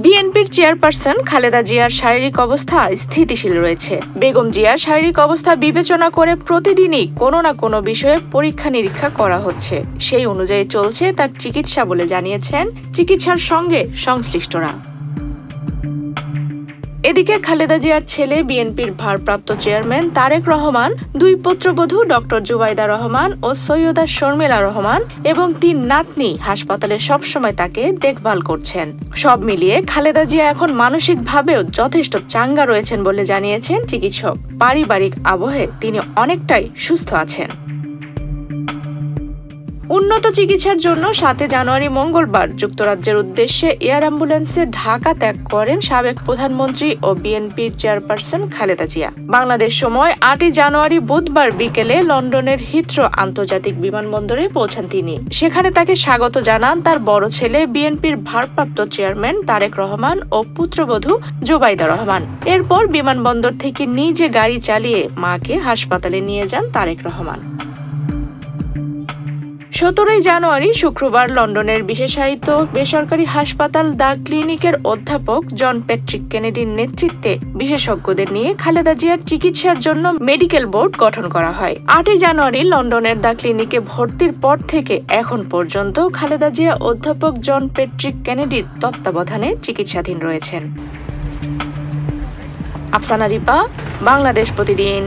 বিএনপির চেয়ারপারসন খালেদা জিয়ার শারীরিক অবস্থা স্থিতিশীল রয়েছে। বেগম জিয়ার শারীরিক অবস্থা বিবেচনা করে প্রতিদিনই কোনো না কোনো বিষয়ে পরীক্ষা নিরীক্ষা করা হচ্ছে। সেই অনুযায়ী চলছে তার চিকিৎসা বলে জানিয়েছেন চিকিৎসার সঙ্গে সংশ্লিষ্টরা। এদিকে খালেদা জিয়ার ছেলে বিএনপির ভারপ্রাপ্ত চেয়ারম্যান তারেক রহমান, দুই পুত্রবধূ ডক্টর জুবাইদা রহমান ও সৈয়দা শর্মিলা রহমান এবং ৩ নাতনি হাসপাতালে সবসময় তাকে দেখভাল করছেন। সব মিলিয়ে খালেদা জিয়া এখন মানসিকভাবেও যথেষ্ট চাঙ্গা রয়েছেন বলে জানিয়েছেন চিকিৎসক। পারিবারিক আবহে তিনি অনেকটাই সুস্থ আছেন। উন্নত চিকিৎসার জন্য ৭ জানুয়ারি মঙ্গলবার যুক্তরাজ্যের উদ্দেশ্যে এয়ার অ্যাম্বুলেন্সে ঢাকা ত্যাগ করেন সাবেক প্রধানমন্ত্রী ও বিএনপির চেয়ারপারসন খালেদা জিয়া। বাংলাদেশ সময় ৮ জানুয়ারি বুধবার বিকেলে লন্ডনের হিথ্রো আন্তর্জাতিক বিমানবন্দরে পৌঁছান তিনি। সেখানে তাকে স্বাগত জানান তার বড় ছেলে বিএনপির ভারপ্রাপ্ত চেয়ারম্যান তারেক রহমান ও পুত্রবধূ জুবাইদা রহমান। এরপর বিমানবন্দর থেকে নিজে গাড়ি চালিয়ে মাকে হাসপাতালে নিয়ে যান তারেক রহমান। ১৭ জানুয়ারি শুক্রবার লন্ডনের বিশেষায়িত বেসরকারি হাসপাতাল দ্য ক্লিনিকের অধ্যাপক জন প্যাট্রিক কেনেডির নেতৃত্বে বিশেষজ্ঞদের নিয়ে খালেদা জিয়ার চিকিৎসার জন্য মেডিকেল বোর্ড গঠন করা হয়। ৮ জানুয়ারি লন্ডনের দ্য ক্লিনিকে ভর্তির পর থেকে এখন পর্যন্ত খালেদা জিয়া অধ্যাপক জন প্যাট্রিক কেনেডির তত্ত্বাবধানে চিকিৎসাধীন রয়েছেন। আফসানা রিপা, বাংলাদেশ প্রতিদিন।